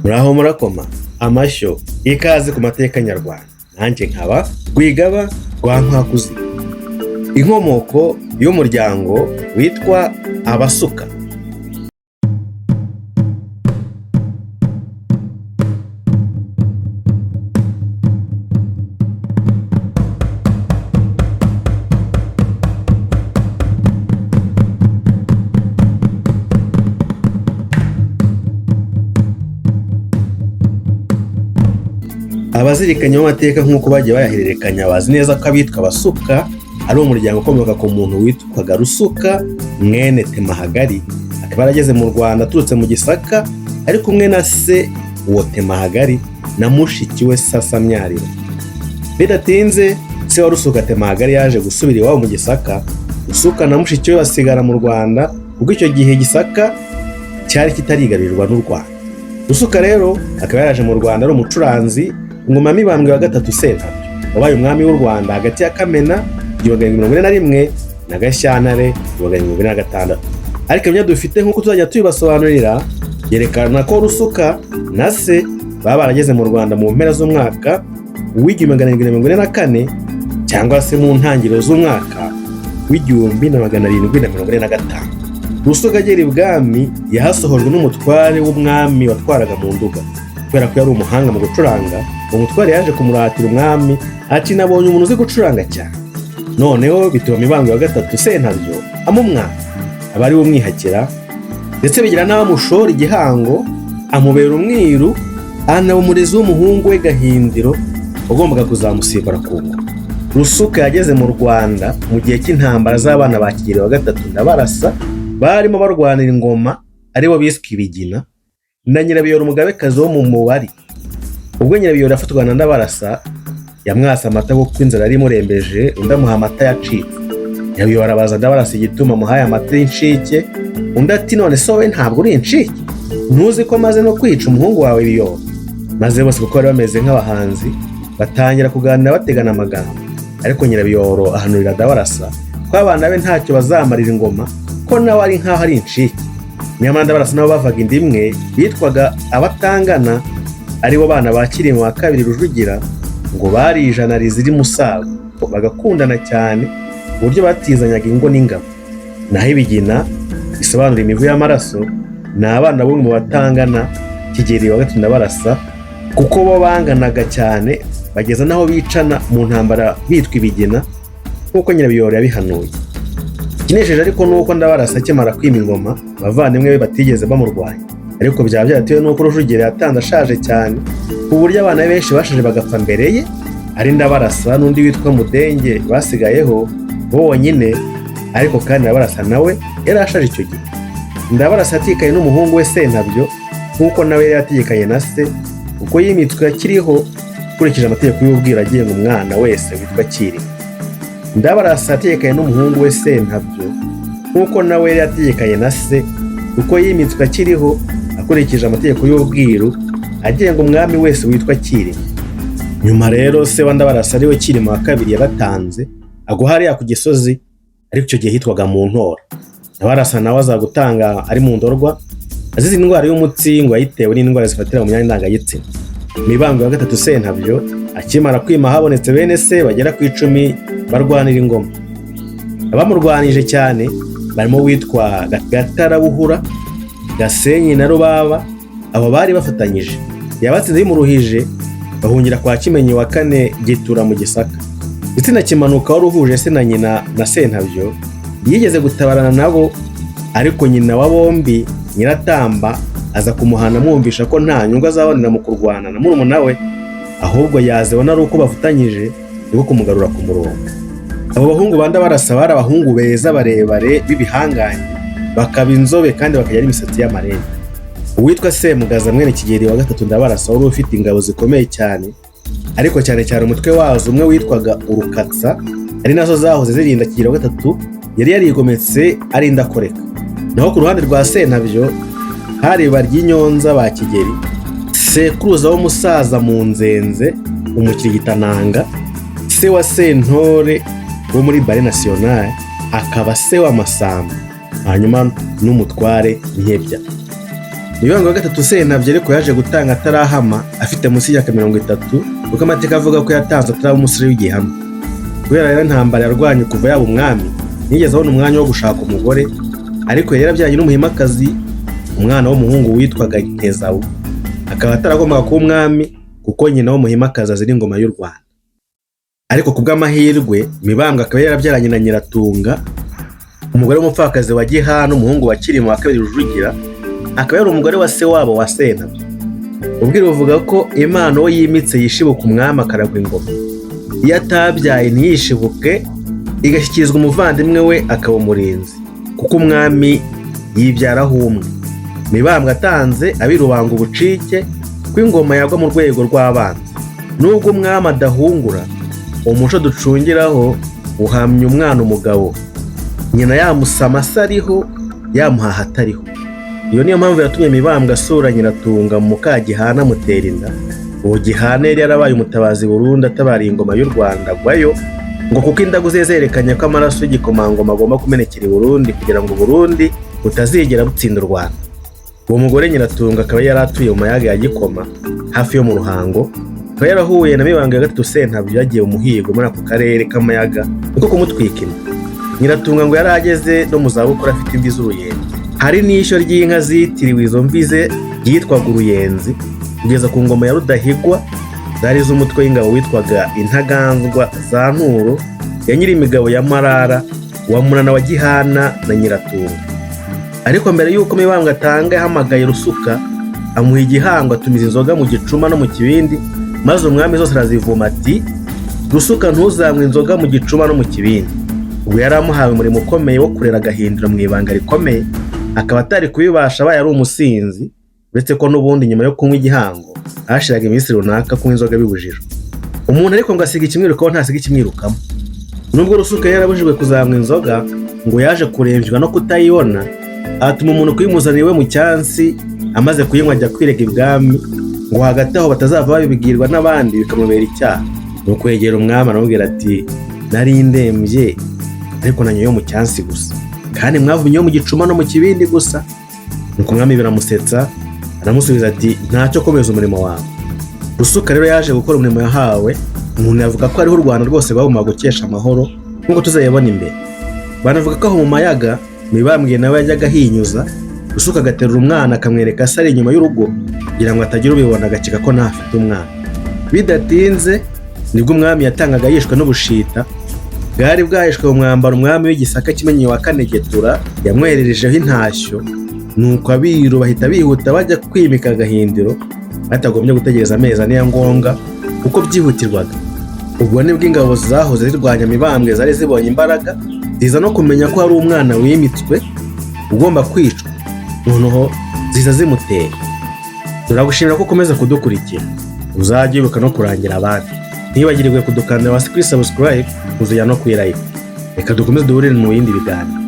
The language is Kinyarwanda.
Muraho murakoma amashyo ikaze ku mateka nyarwanda. Nanjye nkaba Rwigaba rwa Nkwakuzi. Inkomoko y'umuryango witwa Abasuka. Abazirikanya amateka nk'uko bagiye bayahererekanya bazi neza ko abitwa Abasuka ari umuryango ukomoka ku muntu witwaga Rusuka mwene Temahagari, akaba yarageze mu Rwanda aturutse mu Gisaka ari kumwe na se uwo Temahagari na mushiki we Sasamyariro. Bidatinze se wa Rusuka Temahagari yaje gusubira iwabo mu Gisaka. Rusuka na mushiki we basigara mu Rwanda kuko icyo gihe Gisaka cyari kitarigarurirwa n'u Rwanda. Rusuka rero akaba yaraje mu Rwanda ari umucuranzi Ngoma Mibambwe wa gatatu Sentabyo, wabaye umwami w'u Rwanda hagati ya Kamena 1941 na Gashyantare 1946. Ariko ibyo dufite nk'uko tuzajya tubibasobanurira yerekana ko Rusuka na se baba barageze mu Rwanda mu mpera z'umwaka w'1944 cyangwa se mu ntangiriro z'umwaka w'1745. Rusuka agera ibwami yahasohojwe n'umutware w'umwami watwaraga mu Nduga. Kubera ko yari umuhanga mu gucuranga, umutware yaje kumuratira umwami ati nabonye umuntu uzi gucuranga cyane. Noneho bituma Mibambwe wa gatatu Sentabyo amumwana abari bumwihakira, ndetse bigira n'abamushora igihango amubera umwiru, anaba umurezi w'umuhungu we Gahindiro ugombaga kuzamusimbura ku ngoma. Rusuka yageze mu Rwanda mu gihe cy'intambara z'abana ba Kigeli wa gatatu Ndabarasa barimo barwanira ingoma aribo biswe Ibigina na Nyirabiyoro umugabekazi wo mu Mubari. Ubwo Nyirabiyoro yafatwaga na Ndabarasa yamwasa amata kuko inzara yari imurembeje, undi amuha amata yacitse. Nyirabiyoro arabaza Ndabarasa igituma amuhaye amata y'inshike, undi ati none so we ntabwo uri inshike, ntuzi ko maze no kwica umuhungu wawe Biyoro? Maze bose kuko bari bameze nk'abahanzi batangira kuganira bategana amagambo. Ariko Nyirabiyoro ahanurira Ndabarasa ko abana be ntacyo bazamarira ingoma, ko nawe ari nk'aho ari inshike. Nyamara Ndabarasa nabo bavaga inda imwe bitwaga Abatangana, aribo bana ba Kirima wa kabiri Rujugira, ngo bari ijana riziri Musago, bagakundana cyane ku buryo batizanyaga ingo n'ingabo. Naho Ibigina bisobanura imivu y'amaraso, ni abana bo mu Batangana Kigeli wa gatatu Ndabarasa, kuko bo banganaga cyane bageza naho bicana mu ntambara bitwa Ibigina nk'uko Nyirabiyoro yabihanuye. Ikinesheje ariko nuko Ndabarasa akimara kwima ingoma abavandimwe be batigeze bamurwanya, ariko byaba byaratewe nuko Rujugira yatanze ashaje cyane ku buryo abana benshi bashaje bagapfa mbere ye, ari Ndabarasa n'undi witwa Mudenge basigayeho bonyine. Ariko kandi Ndabarasa nawe yari ashaje icyo gihe. Ndabarasa yatikaye n'umuhungu we Sentabyo nk'uko nawe yari yategekanye na se, kuko yimitswe akiriho ukurikije amategeko y'ubwira agenga umwana wese witwa Kirima. Ndabarasa yategekanye n'umuhungu we Sentabyo nk'uko nawe yari yategekanye na se, kuko yimitswe akiriho akurikije amategeko y'ubwiru agenga umwami wese witwa Kirima. Nyuma rero se wa Ndabarasa ariwe Kirima wa kabiri yaratanze agwa hariya ku Gisozi, ariko icyo gihe hitwaga mu Ntora. Ndabarasa nawe aza gutanga ari mu Ndorwa azize indwara y'umutsi ngo yayitewe n'indwara zifatira mu myanya ndangagitsina. Mibambwe wa gatatu Sentabyo akimara kwima habonetse bene se bagera ku 10 barwanira ingoma. Abamurwanije cyane barimo witwa Gatarabuhura, Gasenyi na Rubaba. Abo bari bafatanyije yabatsinze yimuruhije bahungira kwa Kimenyi wa kane Gitura mu Gisaka. Ndetse na Kimanuka waruhuje se na nyina na Sentabyo yigeze gutabarana nabo, ariko nyina wa bombi Nyiratamba aza kumuhana amwumvisha ko nta nyungu azabonera mu kurwana na murumuna we, ahubwo yazibona ari uko bafatanyije nibwo kumugarura ku murongo. Abo bahungu ba Ndabarasa bari abahungu beza barebare b'ibihanganye, bakaba inzobe kandi bakagira n'imisatsi y'amarende. Uwitwa Semugaza mwene Kigeli wa gatatu Ndabarasa wari ufite ingabo zikomeye cyane, ariko cyane cyane umutwe wazo umwe witwaga Urukatsa, ari nazo zahoze zirinda Kigeli wa gatatu, yari yarigometse ari indakoreka. Naho ku ruhande rwa Sentabyo hari Baryinyonza ba Kigeli, sekuruza w'umusaza mu Nzenze Umukirigitananga, se wa Sentore wo muri Bare Nationale, akaba se wa Masamba, hanyuma n'umutware Nkebya. Mibambwe wa gatatu Sentabyo ariko yaje gutanga atarahama afite munsi y'imyaka 30 kuko amateka avuga ko yatanze ataraba umusore w'igihano. Kubera rero intambara yarwanye kuva yaba umwami nigeze abona umwanya wo gushaka umugore, ariko yari yarabyanye n'umuhimakazi umwana w'umuhungu witwaga Nkezawu, akaba ataragombaga kuba umwami kuko nyina w'umuhimakazi azira ingoma y'u Rwanda. Ariko kubw'amahirwe Mibambwe akaba yarabyaranye na Nyiratunga, umugore w'umupfakazi wa Gihana umuhungu wa Cyilima wa kabiri Rujugira, akaba yari umugore wa se wabo wa Sentabyo. Ubwira buvuga ko Imana wo yimitse yishibuka umwami akaragwa ingoma, iyo atabyaye ntiyishibuke igashyikirizwa umuvandimwe we akaba umurinzi, kuko umwami yibyaraho umwe. Mibambwe atanze abirubanga ubucike ko ingoma yagwa mu rwego rw'abanzi. Nubwo umwami adahungura, umuco ducungiraho uhamya umwana umugabo, nyina yamusama asariho yamuhaha atariho. Iyo niyo mpamvu yatumye Mibambwe asura Nyiratunga mu Mukagihana amutera inda. Uwo Gihana yari yarabaye umutabazi burundu atabariye ingoma y'u Rwanda agwayo, ngo kuko indagu ze zerekanye ko amaraso y'igikomangoma agomba kumenekera i Burundi kugira ngo Burundi butazigera butsinda u Rwanda. Uwo mugore Nyiratunga akaba yari atuye mu mayaga ya Gikoma hafi yo mu Ruhango, akaba yarahuye na Mibambwe wa gatatu Sentabyo yagiye umuhigo muri ako karere k'amayaga niko kumutwika inda. Nyiratunga ngo yari ageze no mu zabukuru afite imvi z'uruyenzi. Hari n'ishyo ry'inka zitiriwe izo mvi ze ryitwaga uruyenzi, kugeza ku ngoma ya Rudahigwa zari z'umutwe w'ingabo witwaga Intaganzwa za Nturo ya Nyirimigabo ya Marara wa Munana wa Gihana na Nyiratunga. Ariko mbere y'uko Mibambwe atanga yahamagaye Rusuka amuha igihango atumiza inzoga mu gicuma no mu kibindi, maze umwami zose arazivuma ati Rusuka ntuzanywe inzoga mu gicuma no mu kibindi. Ubwo yari amuhawe umurimo ukomeye wo kurera Gahindiro mu ibanga rikomeye, akaba atari kubibasha abaye ari umusinzi, uretse ko n'ubundi nyuma yo kunywa igihango hashiraga iminsi runaka kunywa inzoga bibujijwe. Umuntu ariko ngo asiga ikimwirukaho ntasiga ikimwirukamo. Nubwo Rusuka yarabujijwe kuzanywa inzoga, ngo yaje kurembywa no kutayibona, atuma umuntu kuyimuzanira iwe mu cyansi, amaze kuyinywa ajya kwirega ibwami, ngo hagati aho batazava babibwirwa n'abandi bikamubera icyaha. Nuko kwegera umwami aramubwira ati nari ndembye ariko nanyoye mu cyansi gusa, kandi mwavumye mu gicuma no mu kibindi gusa. Nuko umwami biramusetsa, aramusubiza ati ntacyo, komeza umurimo wawe. Rusuka rero yaje gukora umurimo yahawe. Umuntu yavuga ko ariho u Rwanda rwose bagomba gukesha amahoro nk'uko tuzayabona imbere. Banavuga ko aho mu mayaga Mibambwe nawe yajyaga ahinyuza, Rusuka agaterura umwana akamwereka se ari inyuma y'urugo kugira ngo atagira ubibona agacika ko ntafite umwana. Bidatinze nibwo umwami yatangaga yishwe n'ubushita bwari bwahishwe mu mwambaro umwami w'Igisaka Kimenyi wa Kanegetura yamwererejeho intashyo. Nuko abiru bahita bihuta bajya kwimika Gahindiro batagombye gutegereza amezi ane ya ngombwa uko byihutirwaga. Ubwo nibwo ingabo zahoze zirwanya Mibambwe zari zibonye imbaraga, ziza no kumenya ko hari umwana wimitswe ugomba kwicwa, noneho ziza zimuteye. Turagushimira ko ukomeza kudukurikira, uzajye wibuka no kurangira abandi. Ntibagirwe kudukandira hasi kuri subscribe, kuzuya no kuri like. Reka dukomeze duhurire mu bindi biganiro.